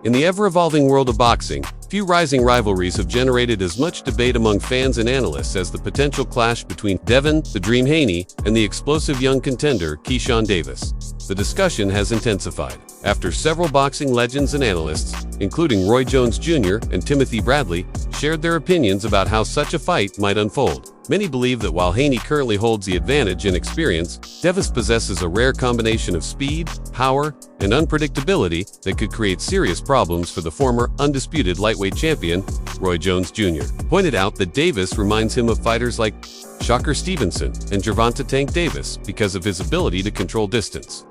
In the ever-evolving world of boxing, few rising rivalries have generated as much debate among fans and analysts as the potential clash between Devin "The Dream" Haney and the explosive young contender Keyshawn Davis. The discussion has intensified after several boxing legends and analysts, including Roy Jones Jr. and Timothy Bradley, shared their opinions about how such a fight might unfold. Many believe that while Haney currently holds the advantage in experience, Davis possesses a rare combination of speed, power, and unpredictability that could create serious problems for the former undisputed lightweight champion, Roy Jones Jr. Pointed out that Davis reminds him of fighters like Shocker Stevenson and Gervonta Tank Davis because of his ability to control distance,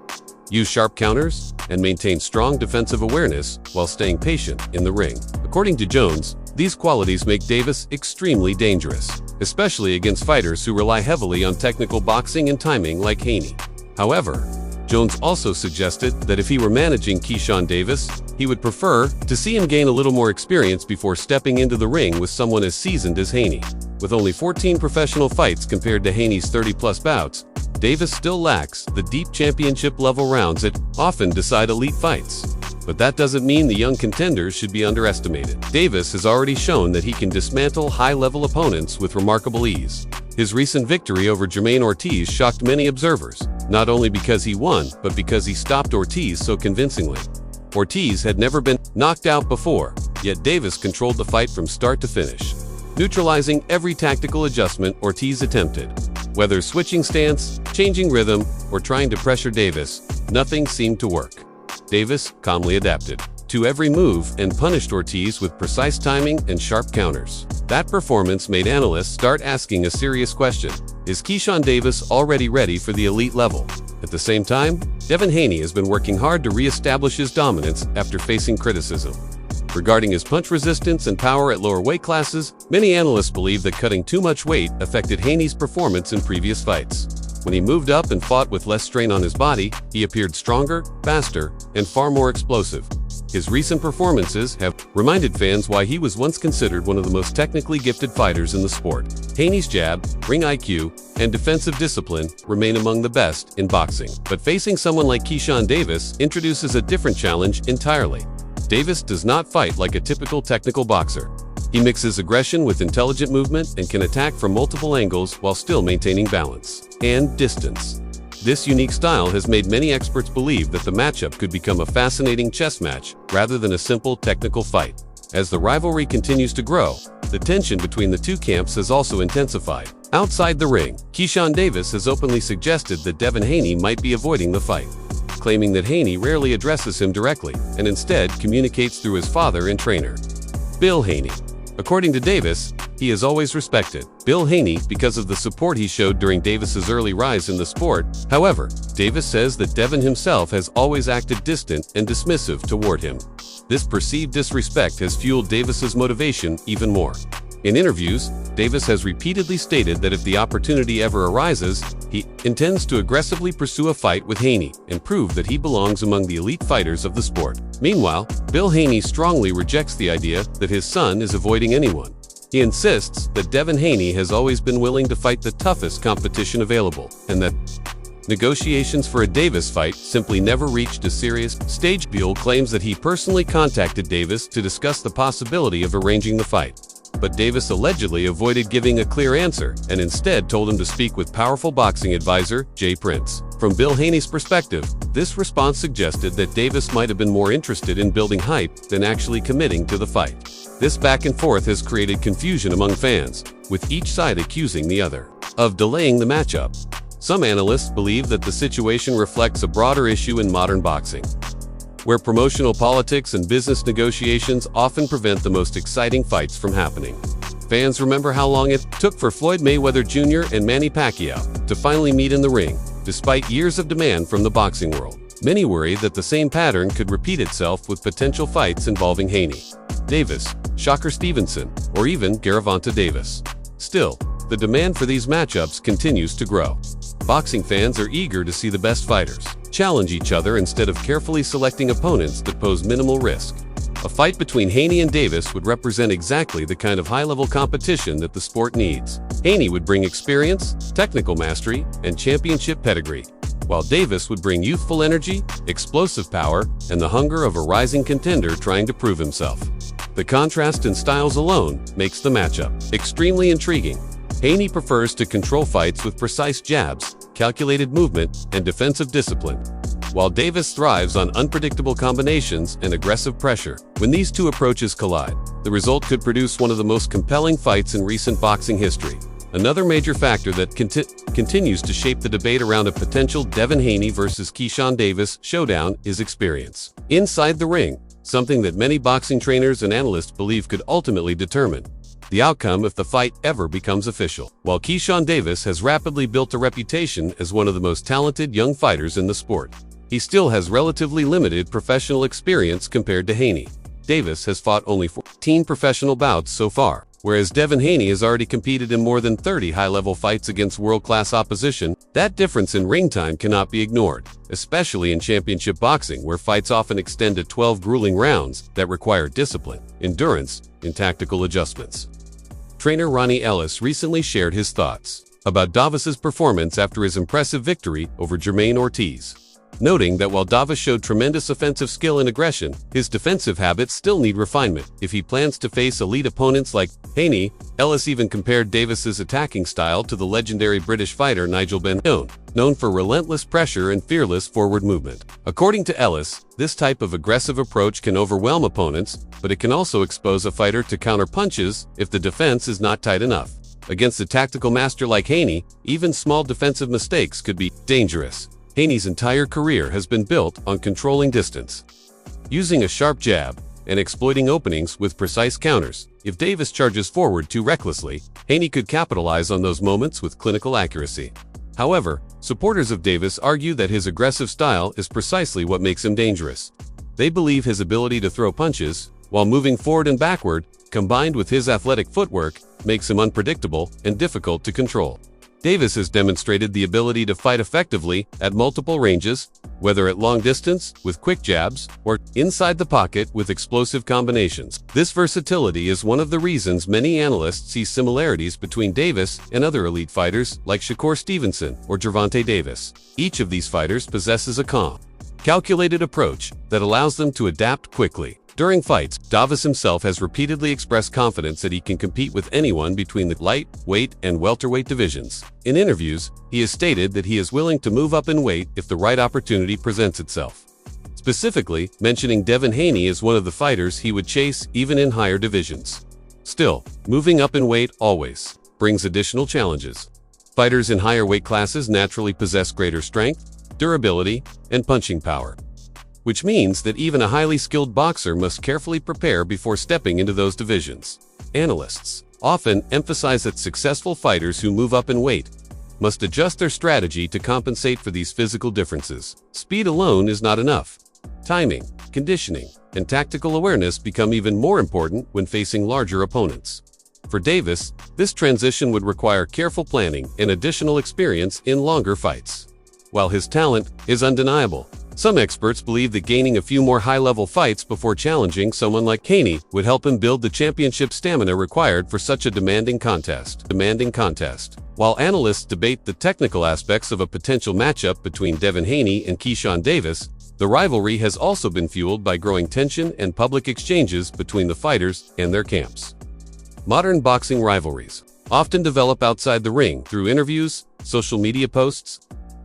use sharp counters, and maintain strong defensive awareness while staying patient in the ring. According to Jones, these qualities make Davis extremely dangerous, especially against fighters who rely heavily on technical boxing and timing like Haney. However, Jones also suggested that if he were managing Keyshawn Davis, he would prefer to see him gain a little more experience before stepping into the ring with someone as seasoned as Haney. With only 14 professional fights compared to Haney's 30-plus bouts, Davis still lacks the deep championship-level rounds that often decide elite fights. But that doesn't mean the young contenders should be underestimated. Davis has already shown that he can dismantle high-level opponents with remarkable ease. His recent victory over Jermaine Ortiz shocked many observers, not only because he won, but because he stopped Ortiz so convincingly. Ortiz had never been knocked out before, yet Davis controlled the fight from start to finish, neutralizing every tactical adjustment Ortiz attempted. Whether switching stance, changing rhythm, or trying to pressure Davis, nothing seemed to work. Davis calmly adapted to every move and punished Ortiz with precise timing and sharp counters. That performance made analysts start asking a serious question: is Keyshawn Davis already ready for the elite level? At the same time, Devin Haney has been working hard to re-establish his dominance after facing criticism regarding his punch resistance and power at lower weight classes. Many analysts believe that cutting too much weight affected Haney's performance in previous fights. When he moved up and fought with less strain on his body, he appeared stronger, faster, and far more explosive. His recent performances have reminded fans why he was once considered one of the most technically gifted fighters in the sport. Haney's jab, ring IQ, and defensive discipline remain among the best in boxing. But facing someone like Keyshawn Davis introduces a different challenge entirely. Davis does not fight like a typical technical boxer. He mixes aggression with intelligent movement and can attack from multiple angles while still maintaining balance and distance. This unique style has made many experts believe that the matchup could become a fascinating chess match rather than a simple technical fight. As the rivalry continues to grow, the tension between the two camps has also intensified. Outside the ring, Keyshawn Davis has openly suggested that Devin Haney might be avoiding the fight, claiming that Haney rarely addresses him directly and instead communicates through his father and trainer, Bill Haney. According to Davis, he has always respected Bill Haney because of the support he showed during Davis's early rise in the sport. However, Davis says that Devin himself has always acted distant and dismissive toward him. This perceived disrespect has fueled Davis's motivation even more. In interviews, Davis has repeatedly stated that if the opportunity ever arises, he intends to aggressively pursue a fight with Haney and prove that he belongs among the elite fighters of the sport. Meanwhile, Bill Haney strongly rejects the idea that his son is avoiding anyone. He insists that Devin Haney has always been willing to fight the toughest competition available, and that negotiations for a Davis fight simply never reached a serious stage. Bill claims that he personally contacted Davis to discuss the possibility of arranging the fight, but Davis allegedly avoided giving a clear answer and instead told him to speak with powerful boxing advisor Jay Prince. From Bill Haney's perspective, this response suggested that Davis might have been more interested in building hype than actually committing to the fight. This back and forth has created confusion among fans, with each side accusing the other of delaying the matchup. Some analysts believe that the situation reflects a broader issue in modern boxing, where promotional politics and business negotiations often prevent the most exciting fights from happening. Fans remember how long it took for Floyd Mayweather Jr. and Manny Pacquiao to finally meet in the ring, despite years of demand from the boxing world. Many worry that the same pattern could repeat itself with potential fights involving Haney, Davis, Shocker Stevenson, or even Gervonta Davis. Still, the demand for these matchups continues to grow. Boxing fans are eager to see the best fighters challenge each other instead of carefully selecting opponents that pose minimal risk. A fight between Haney and Davis would represent exactly the kind of high-level competition that the sport needs. Haney would bring experience, technical mastery, and championship pedigree, while Davis would bring youthful energy, explosive power, and the hunger of a rising contender trying to prove himself. The contrast in styles alone makes the matchup extremely intriguing. Haney prefers to control fights with precise jabs, calculated movement, and defensive discipline, while Davis thrives on unpredictable combinations and aggressive pressure. When these two approaches collide, the result could produce one of the most compelling fights in recent boxing history. Another major factor that continues to shape the debate around a potential Devin Haney versus Keyshawn Davis showdown is experience inside the ring, something that many boxing trainers and analysts believe could ultimately determine the outcome if the fight ever becomes official. While Keyshawn Davis has rapidly built a reputation as one of the most talented young fighters in the sport, he still has relatively limited professional experience compared to Haney. Davis has fought only 14 professional bouts so far, whereas Devin Haney has already competed in more than 30 high-level fights against world-class opposition. That difference in ring time cannot be ignored, especially in championship boxing, where fights often extend to 12 grueling rounds that require discipline, endurance, and tactical adjustments. Trainer Ronnie Ellis recently shared his thoughts about Davis's performance after his impressive victory over Jermaine Ortiz, noting that while Davis showed tremendous offensive skill and aggression, his defensive habits still need refinement if he plans to face elite opponents like Haney. Ellis even compared Davis's attacking style to the legendary British fighter Nigel Benn, known for relentless pressure and fearless forward movement. According to Ellis, this type of aggressive approach can overwhelm opponents, but it can also expose a fighter to counter punches if the defense is not tight enough. Against a tactical master like Haney, even small defensive mistakes could be dangerous. Haney's entire career has been built on controlling distance, using a sharp jab, and exploiting openings with precise counters. If Davis charges forward too recklessly, Haney could capitalize on those moments with clinical accuracy. However, supporters of Davis argue that his aggressive style is precisely what makes him dangerous. They believe his ability to throw punches, while moving forward and backward, combined with his athletic footwork, makes him unpredictable and difficult to control. Davis has demonstrated the ability to fight effectively at multiple ranges, whether at long distance with quick jabs or inside the pocket with explosive combinations. This versatility is one of the reasons many analysts see similarities between Davis and other elite fighters like Shakur Stevenson or Gervonta Davis. Each of these fighters possesses a calm, calculated approach that allows them to adapt quickly. During fights, Davis himself has repeatedly expressed confidence that he can compete with anyone between the light, weight, and welterweight divisions. In interviews, he has stated that he is willing to move up in weight if the right opportunity presents itself, specifically mentioning Devin Haney as one of the fighters he would chase even in higher divisions. Still, moving up in weight always brings additional challenges. Fighters in higher weight classes naturally possess greater strength, durability, and punching power, which means that even a highly skilled boxer must carefully prepare before stepping into those divisions. Analysts often emphasize that successful fighters who move up in weight must adjust their strategy to compensate for these physical differences. Speed alone is not enough. Timing, conditioning, and tactical awareness become even more important when facing larger opponents. For Davis, this transition would require careful planning and additional experience in longer fights. While his talent is undeniable, some experts believe that gaining a few more high-level fights before challenging someone like Haney would help him build the championship stamina required for such a demanding contest. While analysts debate the technical aspects of a potential matchup between Devin Haney and Keyshawn Davis, the rivalry has also been fueled by growing tension and public exchanges between the fighters and their camps. Modern boxing rivalries often develop outside the ring through interviews, social media posts,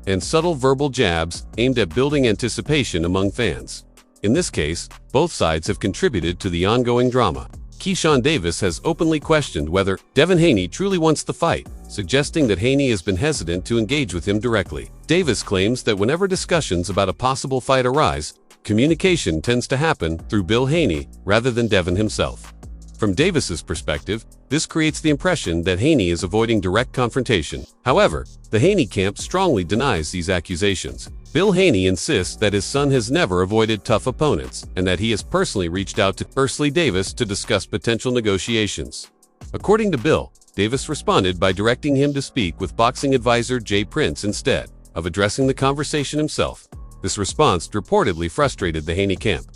and subtle verbal jabs aimed at building anticipation among fans. In this case, both sides have contributed to the ongoing drama. Keyshawn Davis has openly questioned whether Devin Haney truly wants the fight, suggesting that Haney has been hesitant to engage with him directly. Davis claims that whenever discussions about a possible fight arise, communication tends to happen through Bill Haney rather than Devin himself. From Davis's perspective, this creates the impression that Haney is avoiding direct confrontation. However, the Haney camp strongly denies these accusations. Bill Haney insists that his son has never avoided tough opponents and that he has personally reached out to Davis to discuss potential negotiations. According to Bill, Davis responded by directing him to speak with boxing advisor Jay Prince instead of addressing the conversation himself. This response reportedly frustrated the Haney camp,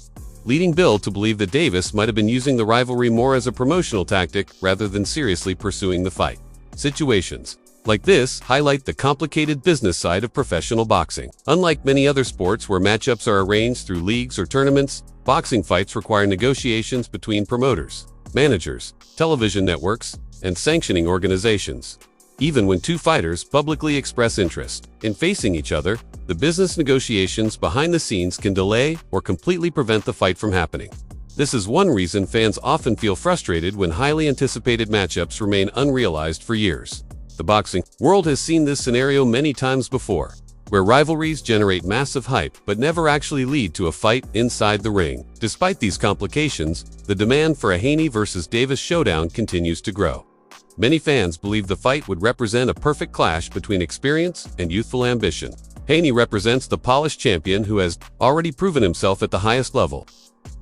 leading Bill to believe that Davis might have been using the rivalry more as a promotional tactic rather than seriously pursuing the fight. Situations like this highlight the complicated business side of professional boxing. Unlike many other sports where matchups are arranged through leagues or tournaments, boxing fights require negotiations between promoters, managers, television networks, and sanctioning organizations. Even when two fighters publicly express interest in facing each other, the business negotiations behind the scenes can delay or completely prevent the fight from happening. This is one reason fans often feel frustrated when highly anticipated matchups remain unrealized for years. The boxing world has seen this scenario many times before, where rivalries generate massive hype but never actually lead to a fight inside the ring. Despite these complications, the demand for a Haney versus Davis showdown continues to grow. Many fans believe the fight would represent a perfect clash between experience and youthful ambition. Haney represents the polished champion who has already proven himself at the highest level,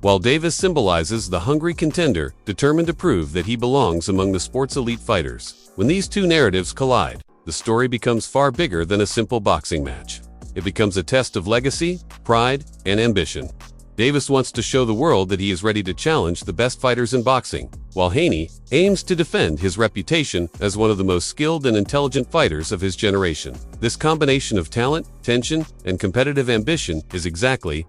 while Davis symbolizes the hungry contender determined to prove that he belongs among the sport's elite fighters. When these two narratives collide, the story becomes far bigger than a simple boxing match. It becomes a test of legacy, pride, and ambition. Davis wants to show the world that he is ready to challenge the best fighters in boxing, while Haney aims to defend his reputation as one of the most skilled and intelligent fighters of his generation. This combination of talent, tension, and competitive ambition is exactly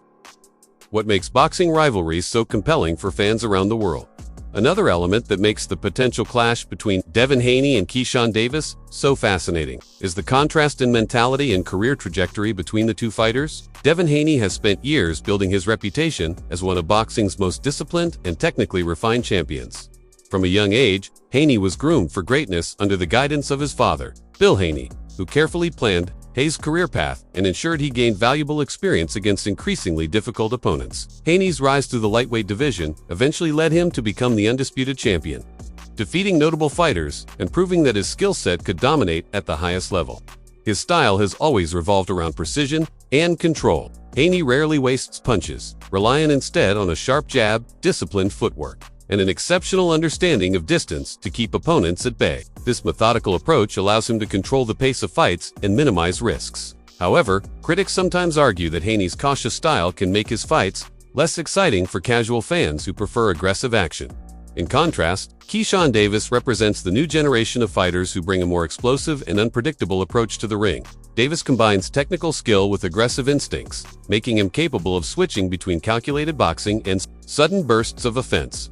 what makes boxing rivalries so compelling for fans around the world. Another element that makes the potential clash between Devin Haney and Keyshawn Davis so fascinating is the contrast in mentality and career trajectory between the two fighters. Devin Haney has spent years building his reputation as one of boxing's most disciplined and technically refined champions. From a young age, Haney was groomed for greatness under the guidance of his father, Bill Haney, who carefully planned Hayes' career path and ensured he gained valuable experience against increasingly difficult opponents. Haney's rise through the lightweight division eventually led him to become the undisputed champion, defeating notable fighters and proving that his skill set could dominate at the highest level. His style has always revolved around precision and control. Haney rarely wastes punches, relying instead on a sharp jab, disciplined footwork, and an exceptional understanding of distance to keep opponents at bay. This methodical approach allows him to control the pace of fights and minimize risks. However, critics sometimes argue that Haney's cautious style can make his fights less exciting for casual fans who prefer aggressive action. In contrast, Keyshawn Davis represents the new generation of fighters who bring a more explosive and unpredictable approach to the ring. Davis combines technical skill with aggressive instincts, making him capable of switching between calculated boxing and sudden bursts of offense.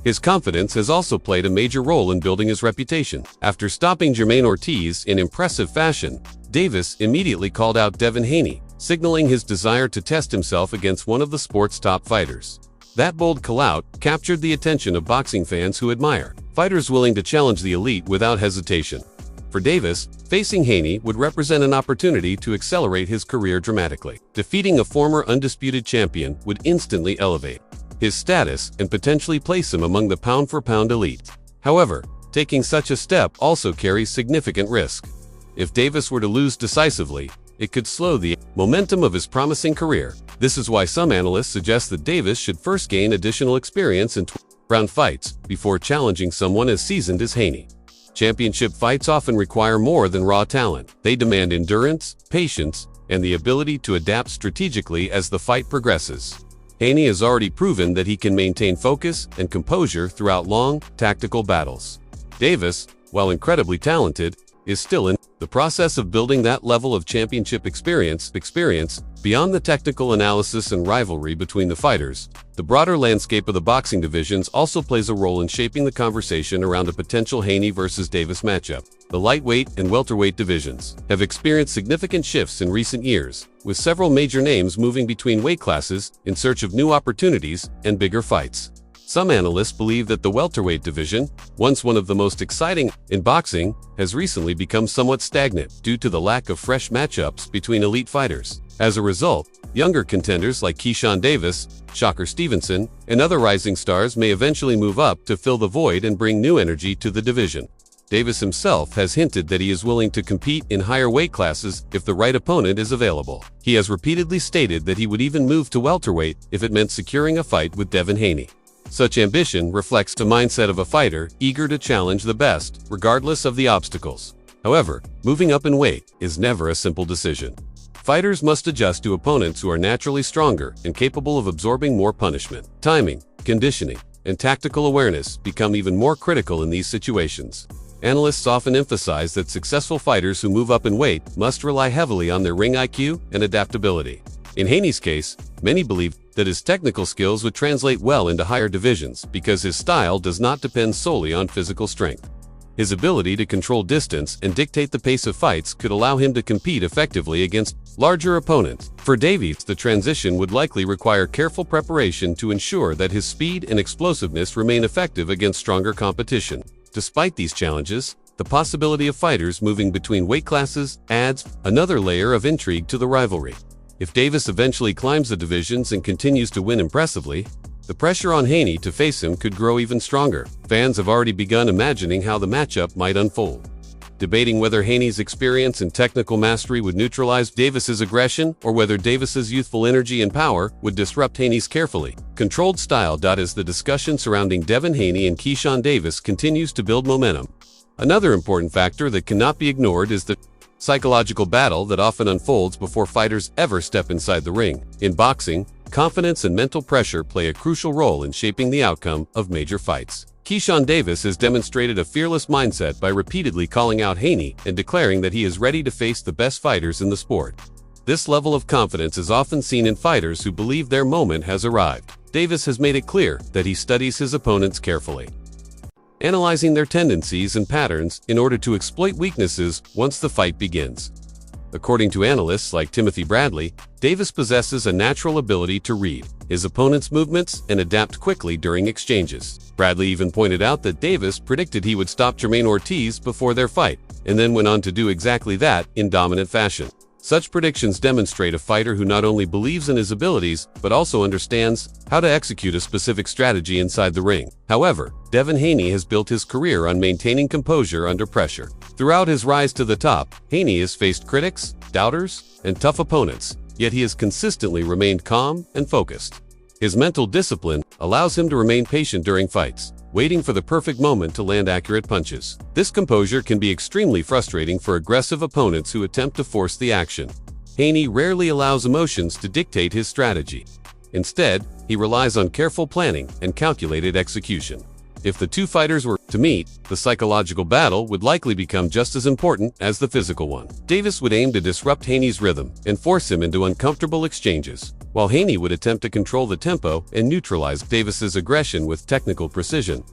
His confidence has also played a major role in building his reputation. After stopping Jermaine Ortiz in impressive fashion, Davis immediately called out Devin Haney, signaling his desire to test himself against one of the sport's top fighters. That bold call-out captured the attention of boxing fans who admire fighters willing to challenge the elite without hesitation. For Davis, facing Haney would represent an opportunity to accelerate his career dramatically. Defeating a former undisputed champion would instantly elevate his status and potentially place him among the pound-for-pound elite. However, taking such a step also carries significant risk. If Davis were to lose decisively, it could slow the momentum of his promising career. This is why some analysts suggest that Davis should first gain additional experience in round fights before challenging someone as seasoned as Haney. Championship fights often require more than raw talent. They demand endurance, patience, and the ability to adapt strategically as the fight progresses. Haney has already proven that he can maintain focus and composure throughout long, tactical battles. Davis, while incredibly talented, is still in the process of building that level of championship experience beyond the technical analysis and rivalry between the fighters. The broader landscape of the boxing divisions also plays a role in shaping the conversation around a potential Haney versus Davis matchup. The lightweight and welterweight divisions have experienced significant shifts in recent years, with several major names moving between weight classes in search of new opportunities and bigger fights. Some analysts believe that the welterweight division, once one of the most exciting in boxing, has recently become somewhat stagnant due to the lack of fresh matchups between elite fighters. As a result, younger contenders like Keyshawn Davis, Shocker Stevenson, and other rising stars may eventually move up to fill the void and bring new energy to the division. Davis himself has hinted that he is willing to compete in higher weight classes if the right opponent is available. He has repeatedly stated that he would even move to welterweight if it meant securing a fight with Devin Haney. Such ambition reflects the mindset of a fighter eager to challenge the best, regardless of the obstacles. However, moving up in weight is never a simple decision. Fighters must adjust to opponents who are naturally stronger and capable of absorbing more punishment. Timing, conditioning, and tactical awareness become even more critical in these situations. Analysts often emphasize that successful fighters who move up in weight must rely heavily on their ring IQ and adaptability. In Haney's case, many believe that his technical skills would translate well into higher divisions because his style does not depend solely on physical strength. His ability to control distance and dictate the pace of fights could allow him to compete effectively against larger opponents. For Davis, the transition would likely require careful preparation to ensure that his speed and explosiveness remain effective against stronger competition. Despite these challenges, the possibility of fighters moving between weight classes adds another layer of intrigue to the rivalry. If Davis eventually climbs the divisions and continues to win impressively, the pressure on Haney to face him could grow even stronger. Fans have already begun imagining how the matchup might unfold, debating whether Haney's experience and technical mastery would neutralize Davis's aggression or whether Davis's youthful energy and power would disrupt Haney's carefully controlled style. As the discussion surrounding Devin Haney and Keyshawn Davis continues to build momentum, another important factor that cannot be ignored is the psychological battle that often unfolds before fighters ever step inside the ring. In boxing, confidence and mental pressure play a crucial role in shaping the outcome of major fights. Keyshawn Davis has demonstrated a fearless mindset by repeatedly calling out Haney and declaring that he is ready to face the best fighters in the sport. This level of confidence is often seen in fighters who believe their moment has arrived. Davis has made it clear that he studies his opponents carefully, analyzing their tendencies and patterns in order to exploit weaknesses once the fight begins. According to analysts like Timothy Bradley, Davis possesses a natural ability to read his opponent's movements and adapt quickly during exchanges. Bradley even pointed out that Davis predicted he would stop Jermaine Ortiz before their fight, and then went on to do exactly that in dominant fashion. Such predictions demonstrate a fighter who not only believes in his abilities, but also understands how to execute a specific strategy inside the ring. However, Devin Haney has built his career on maintaining composure under pressure. Throughout his rise to the top, Haney has faced critics, doubters, and tough opponents, yet he has consistently remained calm and focused. His mental discipline allows him to remain patient during fights, waiting for the perfect moment to land accurate punches. This composure can be extremely frustrating for aggressive opponents who attempt to force the action. Haney rarely allows emotions to dictate his strategy. Instead, he relies on careful planning and calculated execution. If the two fighters were to meet, the psychological battle would likely become just as important as the physical one. Davis would aim to disrupt Haney's rhythm and force him into uncomfortable exchanges, while Haney would attempt to control the tempo and neutralize Davis's aggression with technical precision.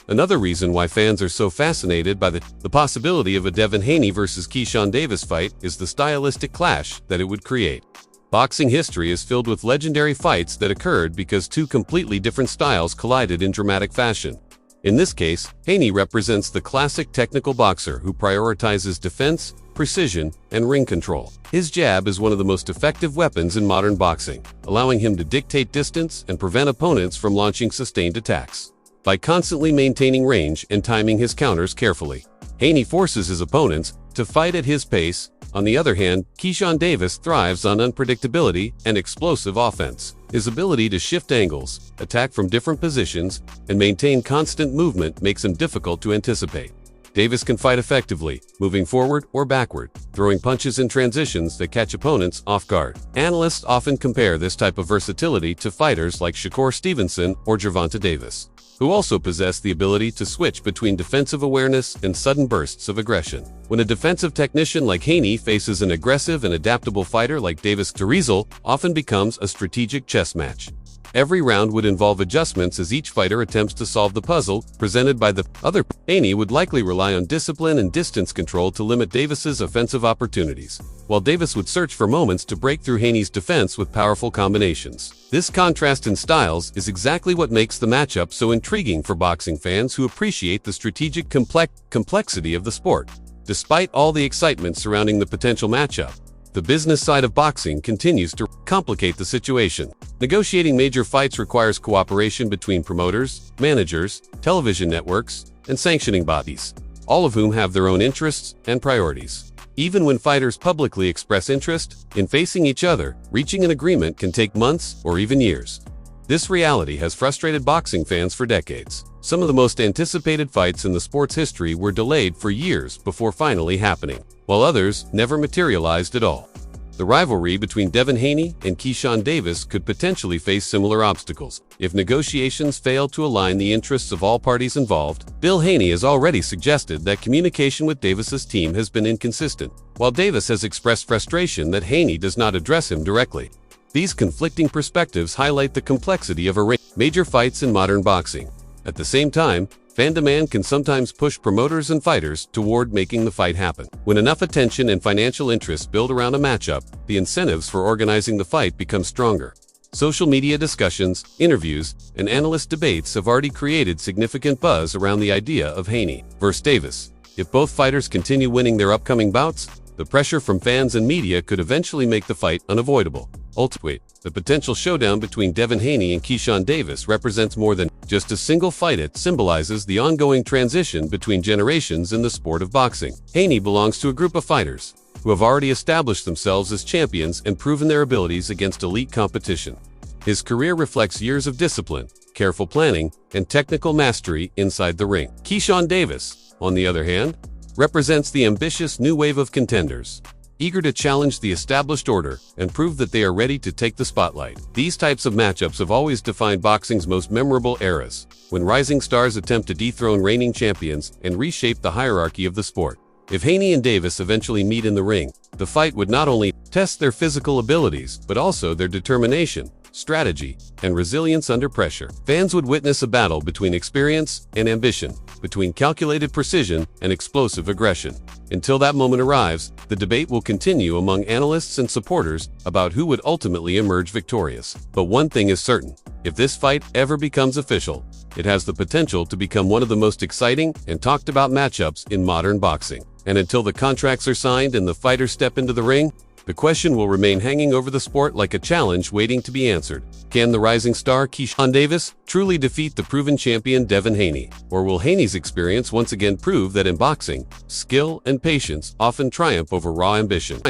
Another reason why fans are so fascinated by the possibility of a Devin Haney versus Keyshawn Davis fight is the stylistic clash that it would create. Boxing history is filled with legendary fights that occurred because two completely different styles collided in dramatic fashion. In this case, Haney represents the classic technical boxer who prioritizes defense, precision, and ring control. His jab is one of the most effective weapons in modern boxing, allowing him to dictate distance and prevent opponents from launching sustained attacks. By constantly maintaining range and timing his counters carefully, Haney forces his opponents to fight at his pace. On the other hand, Keyshawn Davis thrives on unpredictability and explosive offense. His ability to shift angles, attack from different positions, and maintain constant movement makes him difficult to anticipate. Davis can fight effectively, moving forward or backward, throwing punches in transitions that catch opponents off guard. Analysts often compare this type of versatility to fighters like Shakur Stevenson or Gervonta Davis, who also possess the ability to switch between defensive awareness and sudden bursts of aggression. When a defensive technician like Haney faces an aggressive and adaptable fighter like Davis, the result often becomes a strategic chess match. Every round would involve adjustments as each fighter attempts to solve the puzzle presented by the other. Haney would likely rely on discipline and distance control to limit Davis's offensive opportunities, while Davis would search for moments to break through Haney's defense with powerful combinations. This contrast in styles is exactly what makes the matchup so intriguing for boxing fans who appreciate the strategic complexity of the sport. Despite all the excitement surrounding the potential matchup, the business side of boxing continues to complicate the situation. Negotiating major fights requires cooperation between promoters, managers, television networks, and sanctioning bodies, all of whom have their own interests and priorities. Even when fighters publicly express interest in facing each other, reaching an agreement can take months or even years. This reality has frustrated boxing fans for decades. Some of the most anticipated fights in the sport's history were delayed for years before finally happening, while others never materialized at all. The rivalry between Devin Haney and Keyshawn Davis could potentially face similar obstacles if negotiations fail to align the interests of all parties involved. Bill Haney has already suggested that communication with Davis's team has been inconsistent, while Davis has expressed frustration that Haney does not address him directly. These conflicting perspectives highlight the complexity of a ring. Major fights in modern boxing. At the same time, fan demand can sometimes push promoters and fighters toward making the fight happen. When enough attention and financial interest build around a matchup, the incentives for organizing the fight become stronger. Social media discussions, interviews, and analyst debates have already created significant buzz around the idea of Haney versus Davis. If both fighters continue winning their upcoming bouts, the pressure from fans and media could eventually make the fight unavoidable. Ultimately, the potential showdown between Devin Haney and Keyshawn Davis represents more than just a single fight. It symbolizes the ongoing transition between generations in the sport of boxing. Haney belongs to a group of fighters who have already established themselves as champions and proven their abilities against elite competition. His career reflects years of discipline, careful planning, and technical mastery inside the ring. Keyshawn Davis, on the other hand, represents the ambitious new wave of contenders, eager to challenge the established order and prove that they are ready to take the spotlight. These types of matchups have always defined boxing's most memorable eras, when rising stars attempt to dethrone reigning champions and reshape the hierarchy of the sport. If Haney and Davis eventually meet in the ring, the fight would not only test their physical abilities, but also their determination, strategy, and resilience under pressure. Fans would witness a battle between experience and ambition, between calculated precision and explosive aggression. Until that moment arrives, the debate will continue among analysts and supporters about who would ultimately emerge victorious. But one thing is certain: if this fight ever becomes official, it has the potential to become one of the most exciting and talked about matchups in modern boxing. And until the contracts are signed and the fighters step into the ring, the question will remain hanging over the sport like a challenge waiting to be answered. Can the rising star Keyshawn Davis truly defeat the proven champion Devin Haney? Or will Haney's experience once again prove that in boxing, skill and patience often triumph over raw ambition?